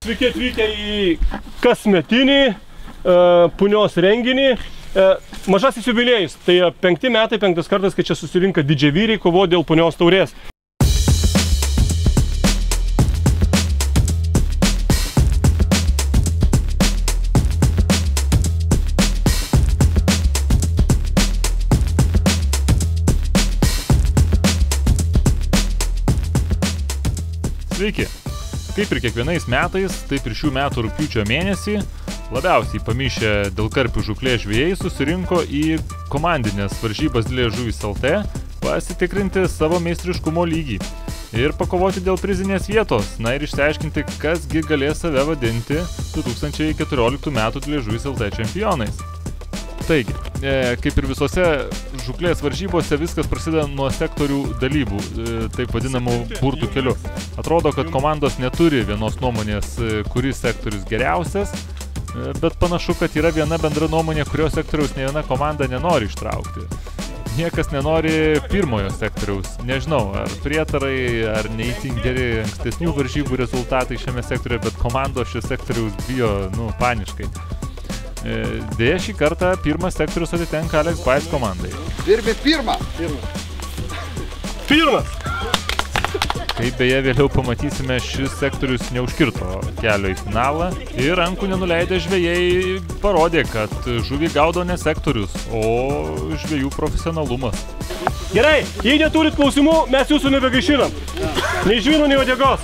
Sveiki atvykę į kasmetinį punios renginį. Mažasis jubiliejus. Tai 5 metai, 5 kartas, kai čia susirinka didžiavyriai kovo dėl punios taurės. Sveiki! Kaip ir kiekvienais metais, taip ir šių metų rugpjūčio mėnesį labiausiai pamišę dėl karpių žūklės žvejai susirinko į komandinės varžybas Didelės žuvys LT pasitikrinti savo meistriškumo lygį ir pakovoti dėl prizinės vietos, na ir išsiaiškinti, kasgi galės save vadinti 2014 metų Didelės žuvys LT čempionais. Taigi, kaip ir visose žūklės varžybose, viskas prasideda nuo sektorių dalybų, taip vadinamų burtų keliu. Atrodo, kad komandos neturi vienos nuomonės, kuris sektorius geriausias, bet panašu, kad yra viena bendra nuomonė, kurios sektoriaus ne viena komanda nenori ištraukti. Niekas nenori pirmojo sektoriaus. Nežinau, ar prietarai, ar neįtin geri ankstesnių varžybų rezultatai šiame sektoriuje, bet komandos šio sektoriaus bijo, paniškai. Dėja, šį kartą pirmas sektorius atitenka Alex Bais komandai. Pirmas! Kaip beje vėliau pamatysime, šis sektorius neužkirto kelio į finalą ir rankų nenuleidę žvejai parodė, kad žuvį gaudo ne sektorius, o žvejų profesionalumas. Gerai, jei neturit klausimų, mes jūsų nebegaišinam. Nei žvynų, nei uodegos.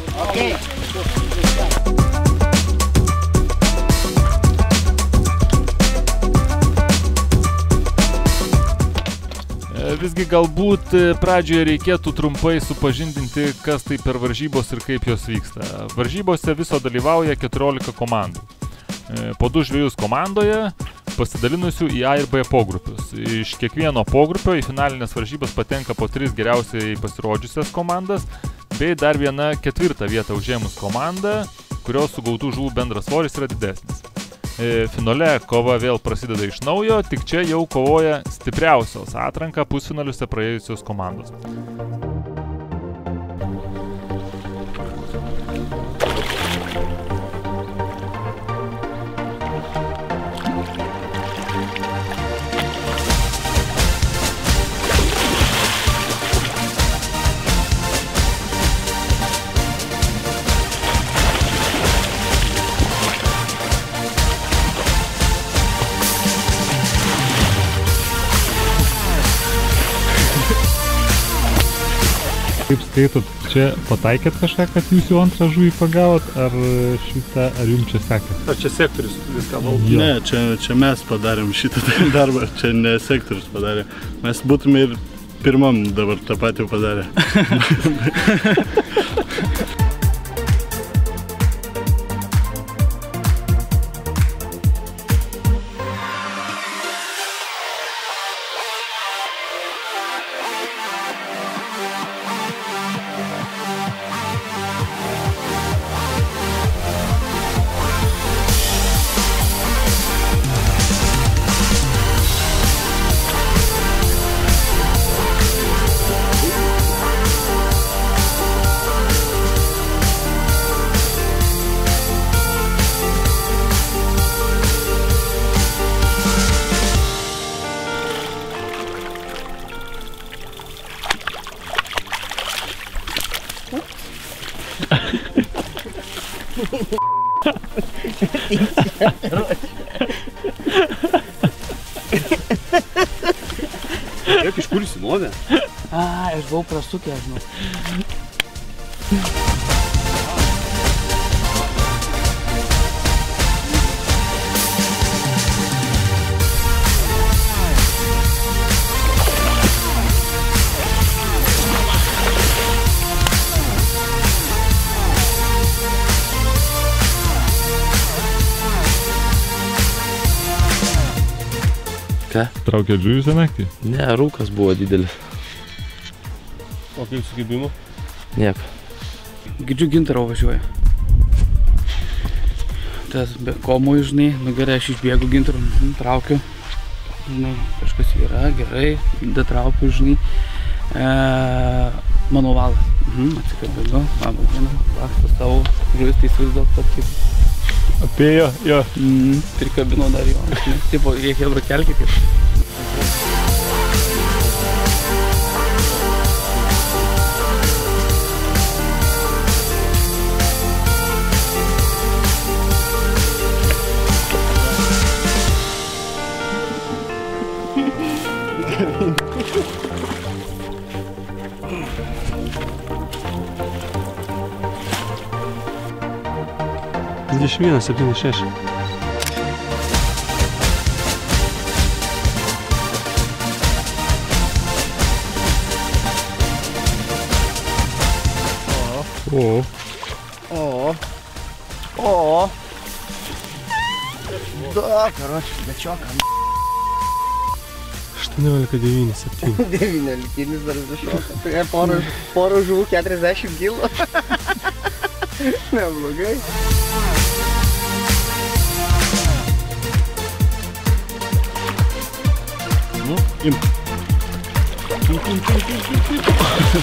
Visgi galbūt pradžioje reikėtų trumpai supažindinti, kas tai per varžybos ir kaip jos vyksta. Varžybose viso dalyvauja 14 komandų. Po 2 žvejus komandoje, pasidalinusių į A ir B pogrupius. Iš kiekvieno pogrupio į finalinės varžybas patenka po 3 geriausiai pasirodžiusias komandas, bei dar viena 4. vietą užėmus komanda, kurios sugautų žuvų bendras svoris yra didesnis. Finale kova vėl prasideda iš naujo, tik čia jau kovoja stipriausios atranką pusfinaliuose praėjusios komandos. Kaip skaitot, čia pataikėt kažką, kad jūs jau antrą žuvį pagavot, ar jums čia sekė? Ar čia sektorius viską valdo? Ne, čia mes padarėm šitą darbą, čia ne sektorius padarė. Mes būtume ir pirmam dabar tą patį padarę. Kaip iš kur įsimovė? Aš buvau prasukęs, žinau. Ką? Traukėt žuvį šią naktį? Ne, rūkas buvo didelis. O kaip sugebimo? Nieko. Girdžiu, Gintaro važiuoja. Tas be komų, žinai, gerai, aš išbėgu Gintaro, traukiu. Žinai, kažkas yra, gerai, datraukiu, žinai. Manuvalas. Atsikabinu, laksto savo žuvis, tai įsivaizduok pat kaip. Apėjo, jo. Prikabinu dar jo. Tipo, reikia kelkit. Dvidešimt 1,76. О. Да, короче, дачок. 18,97. 9 dar dešokas. Porą žuvų 40 kilų. Neblogai. Nu, imk.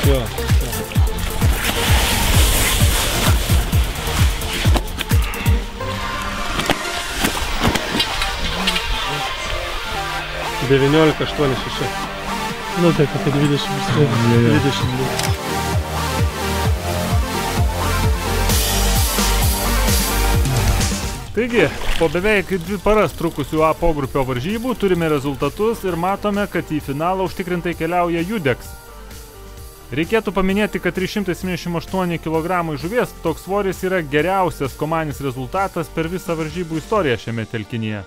Jo. Devyniolika 8,6. Nu taip, apie 20. Taigi, po beveik 2 paras trukusių A pogrupio varžybų turime rezultatus ir matome, kad į finalą užtikrintai keliauja Judex. Reikėtų paminėti, kad 378 kg žuvies toks svoris yra geriausias komandinis rezultatas per visą varžybų istoriją šiame telkinyje.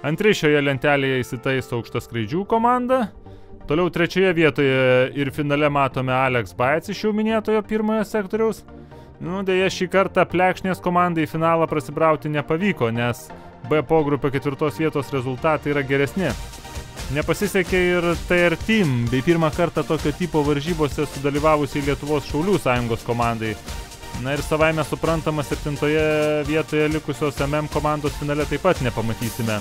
Antri šioje lentelėje įsitaiso aukštaskraidžių komanda. Toliau 3 vietoje ir finale matome Alex Baets iš jau minėtojo pirmojo sektoriaus. Deja, šį kartą plekšnės komandai į finalą prasibrauti nepavyko, nes B pogrupio 4 vietos rezultatai yra geresni. Nepasisekė ir TR Team bei pirmą kartą tokio tipo varžybose sudalyvavusiai Lietuvos Šaulių sąjungos komandai. Na ir savaime suprantama, 7 vietoje likusios MM komandos finale taip pat nepamatysime.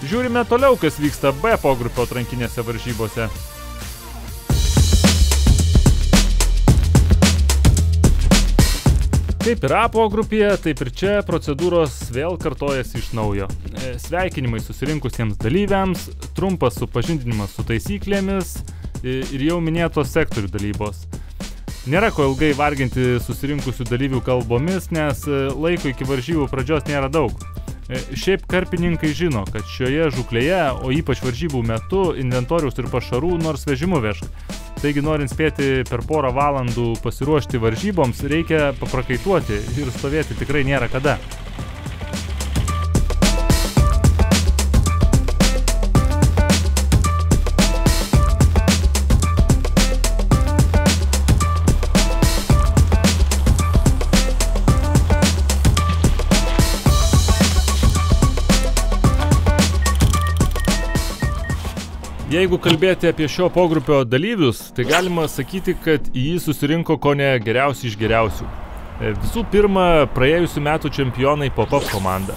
Žiūrime toliau, kas vyksta B pogrupio atrankinėse varžybose. Kaip ir A pogrupyje, taip ir čia procedūros vėl kartojasi iš naujo. Sveikinimai susirinkusiems dalyviams, trumpas supažindinimas su taisyklėmis ir jau minėtos sektorių dalybos. Nėra ko ilgai varginti susirinkusių dalyvių kalbomis, nes laiko iki varžybų pradžios nėra daug. Šiaip karpininkai žino, kad šioje žūklėje, o ypač varžybų metu, inventoriaus ir pašarų nors vežimu vežk. Taigi, norint spėti per porą valandų pasiruošti varžyboms, reikia paprakaituoti ir stovėti tikrai nėra kada. Jeigu kalbėti apie šio pogrupio dalyvius, tai galima sakyti, kad į jį susirinko kone geriausi iš geriausių. Visų pirma, praėjusių metų čempionai Pop-Up komanda.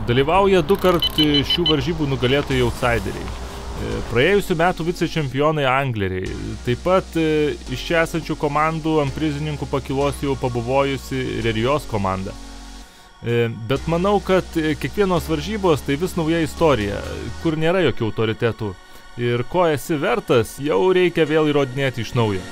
Dalyvauja 2 kart šių varžybų nugalėtojai outsideriai. Praėjusių metų vicečempionai angleriai. Taip pat iš čia esančių komandų ant prizininkų pakilos jau pabuvojusi Rerijos komanda. Bet manau, kad kiekvienos varžybos tai vis nauja istorija, kur nėra jokių autoritetų. Ir ko esi vertas, jau reikia vėl įrodinėti iš naujo.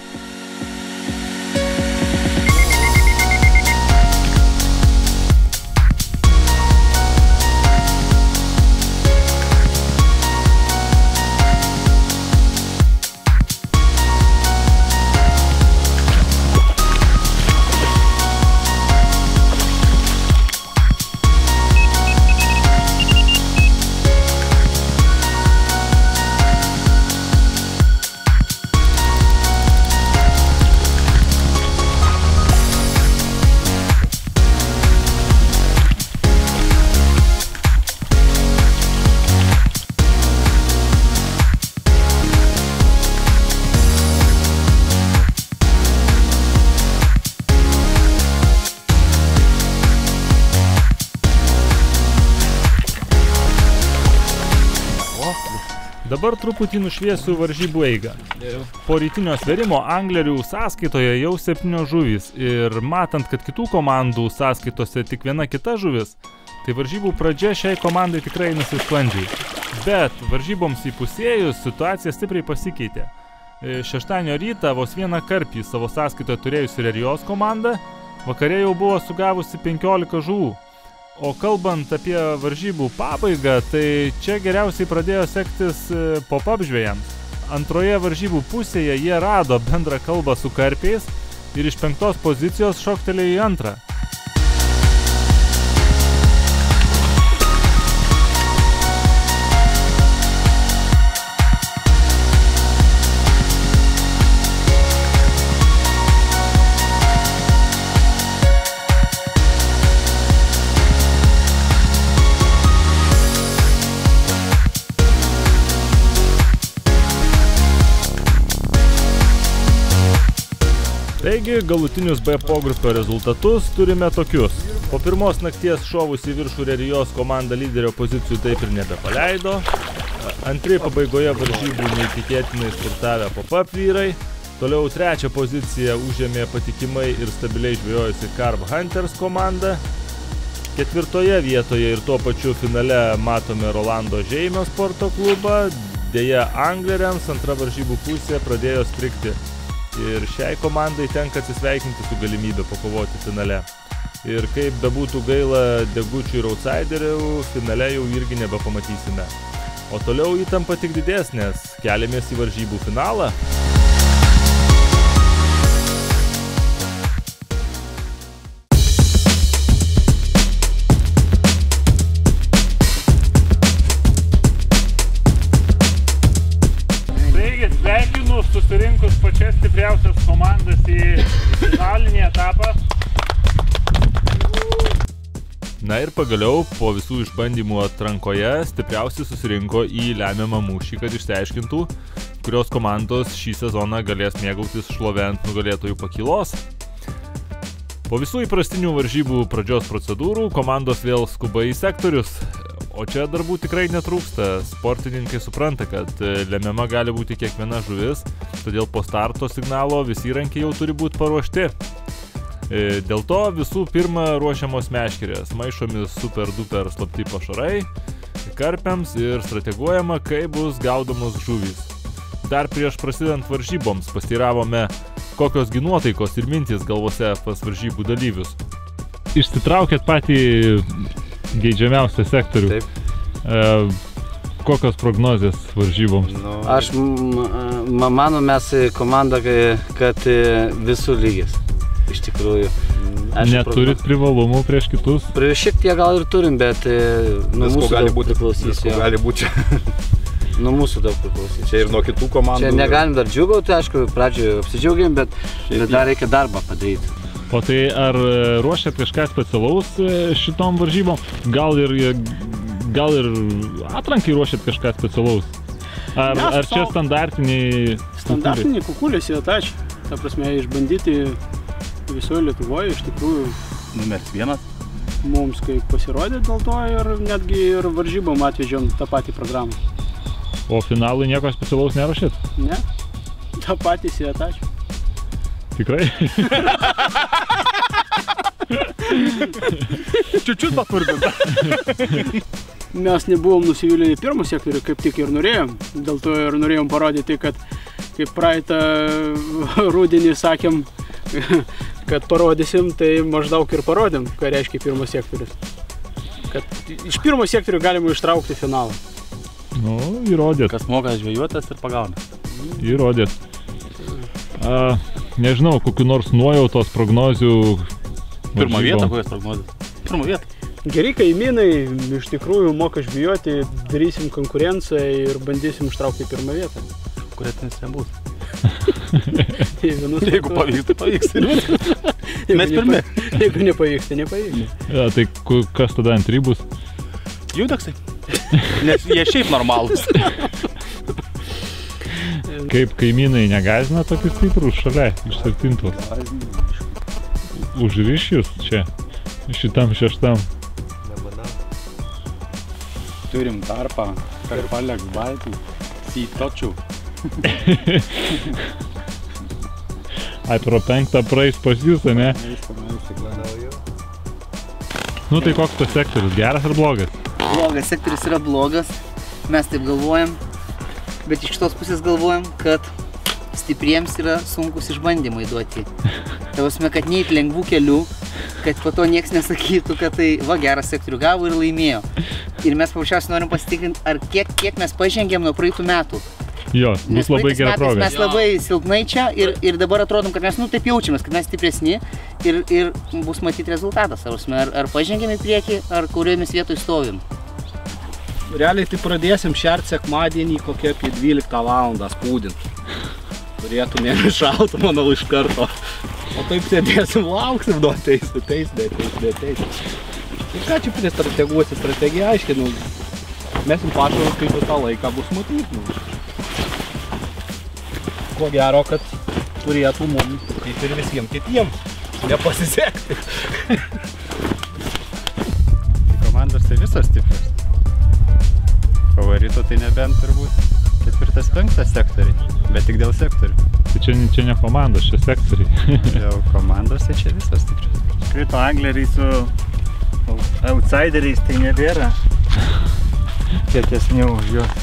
Dabar truputį nušviesiu varžybų eigą. Po rytinio svėrimo anglerių sąskaitoje jau 7 žuvys ir matant, kad kitų komandų sąskaitose tik viena kita žuvis, tai varžybų pradžia šiai komandai tikrai nusisklandžiai. Bet varžyboms įpusėjus situacija stipriai pasikeitė. Šeštadienio rytą vos vieną karpį savo sąskaitoje turėjusi Rerijos komanda, vakare jau buvo sugavusi 15 žuvų. O kalbant apie varžybų pabaigą, tai čia geriausiai pradėjo sektis pop-up žvejams. Antroje varžybų pusėje jie rado bendrą kalbą su karpiais ir iš 5 pozicijos šoktelėjo į antrą. Taigi, galutinius B pogrupio rezultatus turime tokius. Po pirmos nakties šovus į viršų Rerijos komanda lyderio pozicijų taip ir nebepaleido. Antri pabaigoje varžybų neįtikėtinai spurtavę pop-up vyrai. Toliau 3 poziciją užėmė patikimai ir stabiliai žvejojusi Carp Hunters komanda. 4 vietoje ir tuo pačiu finale matome Rolando Žeimio sporto klubą. Deja, angleriams antra varžybų pusė pradėjo strigti. Ir šiai komandai tenka atsisveikinti su galimybė pakovoti finale. Ir kaip bebūtų gaila degučių ir outsiderių, finale jau irgi nebepamatysime. O toliau įtampa tik didesnės, keliamės į varžybų finalą. Sveikinu susirinkus pačias stipriausias komandas į finalinį etapą. Na ir pagaliau, po visų išbandymų atrankoje, stipriausi susirinko į lemiamą mūšį, kad išsiaiškintų, kurios komandos šį sezoną galės mėgautis šlove ant nugalėtojų pakylos. Po visų įprastinių varžybų pradžios procedūrų komandos vėl skuba į sektorius. O čia darbų tikrai netrūksta. Sportininkai supranta, kad lemiama gali būti kiekviena žuvis, todėl po starto signalo visi įrankiai jau turi būti paruošti. Dėl to visų pirma ruošiamos meškerės, maišomi super duper slapti pašarai, karpiams ir strateguojama, kaip bus gaudomos žuvys. Dar prieš prasidant varžyboms pasteiravome, kokios gi nuotaikos ir mintys galvose pas varžybų dalyvius. Išsitraukėt patį geidžiamiausią sektorių. Taip. Kokios prognozės varžyboms? Aš manau, mes komanda, kad visų lygis. Iš tikrųjų. Neturit privalumų prieš kitus? Šiek tiek gal ir turim, bet nuo mūsų daug priklausys. Gali būti čia. Nuo mūsų daug priklausys. Čia ir nuo kitų komandų. Čia negalim dar džiugauti, aišku, pradžioje apsidžiaugiam, bet dar reikia darbą padaryti. O tai ar ruošiat kažką specialaus šitom varžybom? Gal ir atrankai ruošiat kažką specialaus? Ar čia standartiniai? Standartiniai kukulės yra tačiai. Ta prasme, išbandyti visoje Lietuvoje, iš tikrųjų. Numeris 1. Mums kaip pasirodė dėl to ir netgi ir varžybom atvežėm tą patį programą. O finalui nieko specialaus neruošėt? Ne, tą patį yra tačiai. Tikrai? Čiučiut patvirtinta. Mes nebuvom nusivylę į pirmą sektorių, kaip tik ir norėjom. Dėl to ir norėjom parodyti, kad kaip praeitą rudenį sakėm, kad parodysim, tai maždaug ir parodėm, ką reiškia pirmas sektorius. Kad iš pirmo sektorių galima ištraukti finalą. Nu, įrodėt. Kas moka žvejuotas ir pagauna. Įrodėt. Nežinau, kokiu nors nuojautos prognozių. Pirmą vietą, kokias prognozės? Pirmą vietą. Geri kaimynai, iš tikrųjų moka žvejoti, darysim konkurenciją ir bandysim ištraukti pirmą vietą. Konkurencinės nebus. Jeigu pavyks, tai pavyks. Mes pirmi. Jeigu nepavyks, tai nepavyks. Ja, tai kas tada antri bus? Judaksai. Nes jie šiaip normalūs. Kaip kaimynai negazina tokius stiprus šalia iš 7. Užriš jūs čia, šitam 6. Turim tarpą, karpalek baltį, Įtočiau. Ai, pro 5 praeis pas jūs, ne? Nu tai koks tas sektorius, geras ar blogas? Blogas, sektorius yra blogas, mes taip galvojam, bet iš kitos pusės galvojam, kad stipriems yra sunkus išbandymai duoti. Tavasme, kad neįt lengvų kelių, kad po to nieks nesakytų, kad tai va geras sektorių gavo ir laimėjo. Ir mes paprasčiausiai norim pasitikrinti, ar kiek mes pažengėm nuo praeitų metų. Jo, bus labai gera proga. Mes labai silpnai čia ir dabar atrodom, kad mes taip jaučiamės, kad mes stipresni ir bus matyti rezultatas. Ar pažengėm į priekį, ar kuriomis vietoj stovim. Realiai tai pradėsim šert sekmadienį kokią apie 12 valandą spūdint. Turėtų nemišautų, manau, iš karto. O taip sėdėsim, lauksim, nu, ateis. Ir ką čia pristrateguosi, strategiją aiškinu. Mesim pašarus, kaip visą laiką bus matyti. Ko gero, kad turėtų mums, kaip ir visiems kitiems, nepasisekti. Komandos tai visos stiprios. Favorito tai nebent turbūt 4-5 sektoriai, bet tik dėl sektorių. Tai čia ne komandos, čia sektoriai. Dėl komandos tai čia visos stiprios. Krito angleriai su outsideriais tai nebėra kietesnių už juos.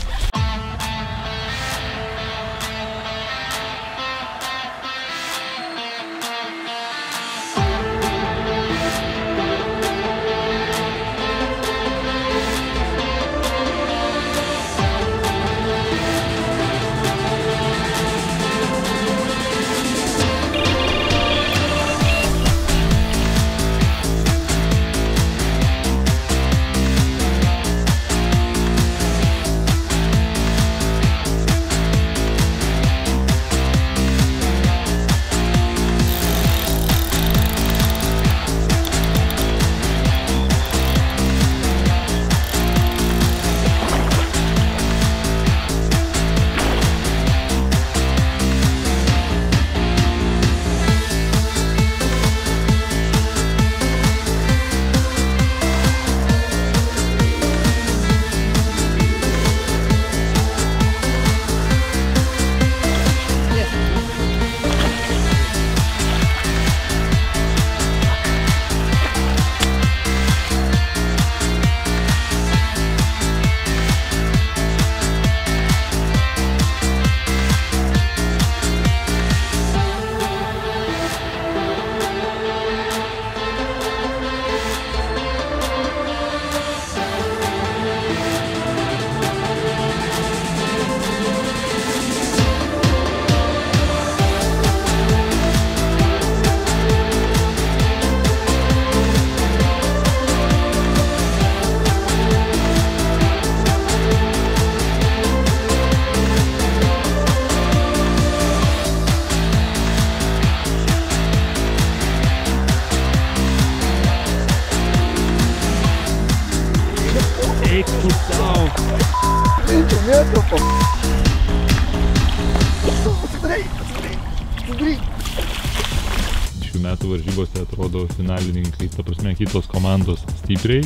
Šių metų varžybose atrodo finalininkai, ta prasme, kitos komandos stipriai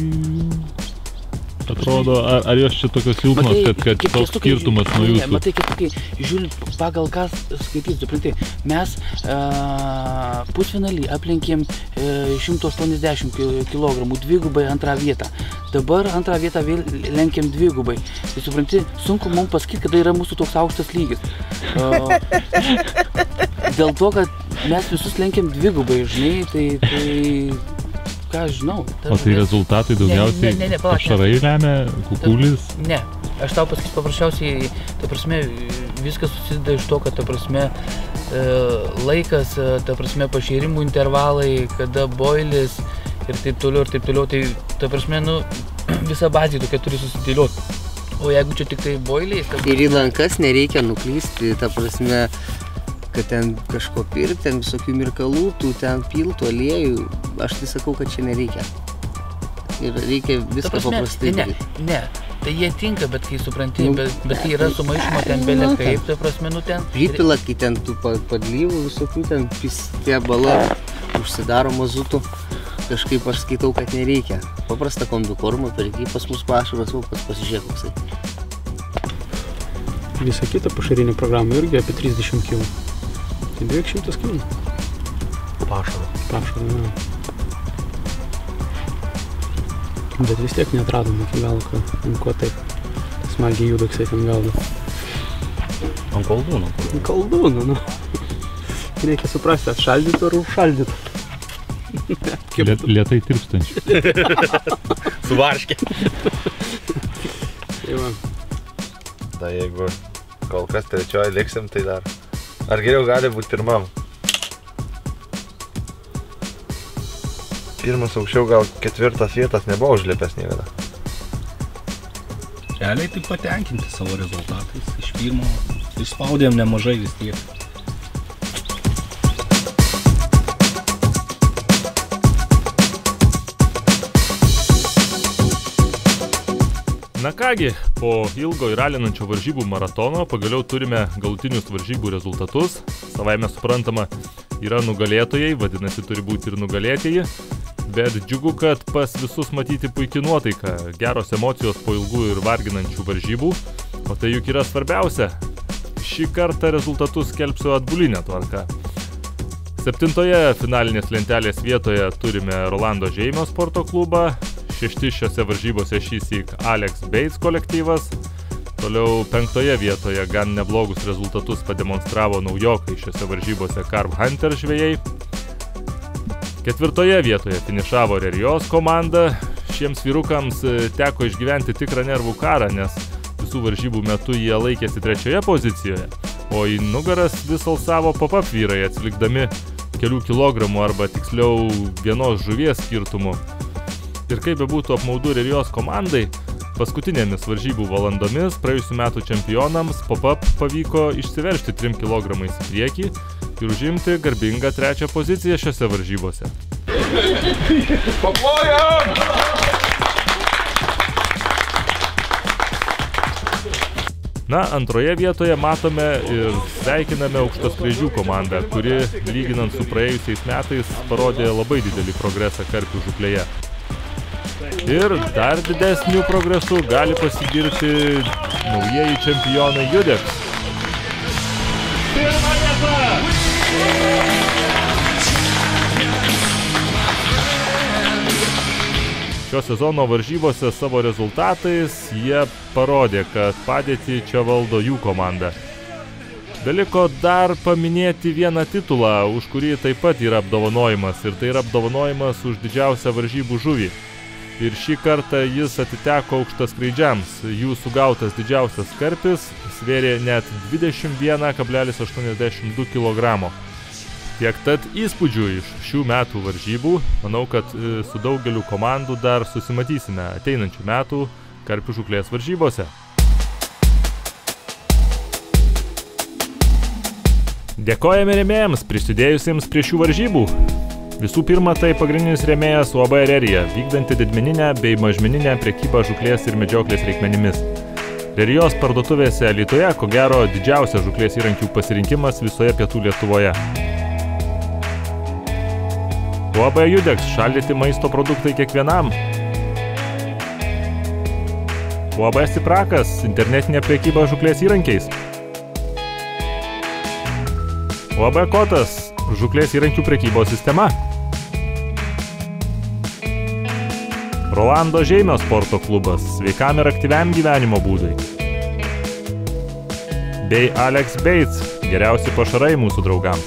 atrodo, ar jos čia tokios silpnos, kad toks skirtumas nuo jūsų? Matai, kad žiūrint pagal kas skaityti, supranti, mes pusfinalį aplenkėm 180 kg, dvigubai antrą vietą. Dabar antrą vietą vėl lenkiam dvigubai. Tai supranti, sunku mums pasakyti, kada yra mūsų toks aukštas lygis. Dėl to, kad mes visus lenkiam dvigubai, žinai, tai ką aš žinau. O tai rezultatai daugiausiai pašarai lemia, kukulis? Ne, aš tau pasakysiu paprasčiausiai, ta prasme, viskas susideda iš to, kad ta prasme laikas, ta prasme pašėrimų intervalai, kada boilis ir taip toliau, tai ta prasme, nu, visa bazė tokia turi susidėlioti. O jeigu čia tik tai boiliais... Ir į lankas nereikia nuklysti, ta prasme, kad ten kažko pirkti, ten visokių mirkalų, tų ten piltų, aliejų, aš tai sakau, kad čia nereikia. Ir reikia viską paprastai daryti. Ne, tai jie tinka, bet kai supranti, bet kai yra sumaišoma ten belė kaip, ta prasme, nu ten... Pripila, kai ten tų padlyvų visokių, ten tie bala užsidaro mazutų, kažkaip aš skaitau, kad nereikia. Paprasta kombikorma, perki pas mus pašaras, pats pasižiūrėk koksai. visa kita pašarinė programa irgi apie 30 kg. Tai beveik 100 kg. Pašaro, ne. Bet vis tiek neatradom iki galo, ko taip smagiai judaksai ten gaudo. Ant koldūnų. Ant koldūnų, nu. Reikia suprasti, atšaldyt ar užšaldyt. Lietai tirpstančių. Su varškė. Tai va. Tai jeigu kol kas trečioji liksim, tai dar. Ar geriau gali būti pirmam? Pirmas aukščiau gal 4 vietas nebuvo užlipęs niekada. Realiai tik patenkinti savo rezultatais. Iš pirmo išspaudėm nemažai vis tiek. Na kągi, po ilgo ir alinančio varžybų maratono pagaliau turime galutinius varžybų rezultatus. Savaime suprantama, yra nugalėtojai, vadinasi turi būti ir nugalėtieji. Bet džiugu, kad pas visus matyti puikiai nuotaika, geros emocijos po ilgų ir varginančių varžybų. O tai juk yra svarbiausia. Šį kartą rezultatus skelbsiu atbulinę tvarką. 7. finalinės lentelės vietoje turime Rolando Žeimio sporto klubą. 6 šiose varžybose šįsyk Alex Bates kolektyvas. Toliau 5. vietoje gan neblogus rezultatus pademonstravo naujokai šiose varžybose Carp Hunter žvejai. 4. vietoje finišavo Rerijos komanda. Šiems vyrukams teko išgyventi tikrą nervų karą, nes visų varžybų metu jie laikėsi 3. pozicijoje, o į nugaras vis alsavo pop-up vyrai, atsilikdami kelių kilogramų arba tiksliau vienos žuvies skirtumu. Ir kaip bebūtų apmaudu Rerijos komandai, paskutinėmis varžybų valandomis praėjusių metų čempionams pop-up pavyko išsiveržti 3 kilogramais į priekį ir užimti garbingą 3. poziciją šiose varžybose. Paplojam! Na, 2. vietoje matome ir sveikiname aukštaskraidžių komandą, kuri, lyginant su praėjusiais metais, parodė labai didelį progresą karpių žūklėje. Ir dar didesnių progresų gali pasigirti naujieji čempionai Judex. Pirma vieta! Šio sezono varžybose savo rezultatais jie parodė, kad padėtį čia valdo jų komanda. Beliko dar paminėti vieną titulą, už kurį taip pat yra apdovanojimas, ir tai yra apdovanojimas už didžiausią varžybų žuvį. Ir šį kartą jis atiteko aukštaskraidžiams. Jų sugautas didžiausias karpis svėrė net 21,82 kg. Tiek tad įspūdžių iš šių metų varžybų. Manau, kad su daugeliu komandų dar susimatysime ateinančių metų karpių žūklės varžybose. Dėkojame rėmėjams prisidėjusiems prie šių varžybų. Visų pirma, tai pagrindinis rėmėjas UAB Rerija, vykdanti didmeninę bei mažmeninę prekybą žūklės ir medžioklės reikmenimis. Rerijos parduotuvėse Alytuje, ko gero, didžiausias žūklės įrankių pasirinkimas visoje pietų Lietuvoje. UAB Judex, šaldyti maisto produktai kiekvienam. UAB Stiprakas, internetinė prekyba žūklės įrankiais. UAB Kotas, žūklės įrankių prekybos sistema. Rolando Žeimio sporto klubas, sveikam ir aktyviam gyvenimo būdui. Bei Alex Bates, geriausi pašarai mūsų draugams.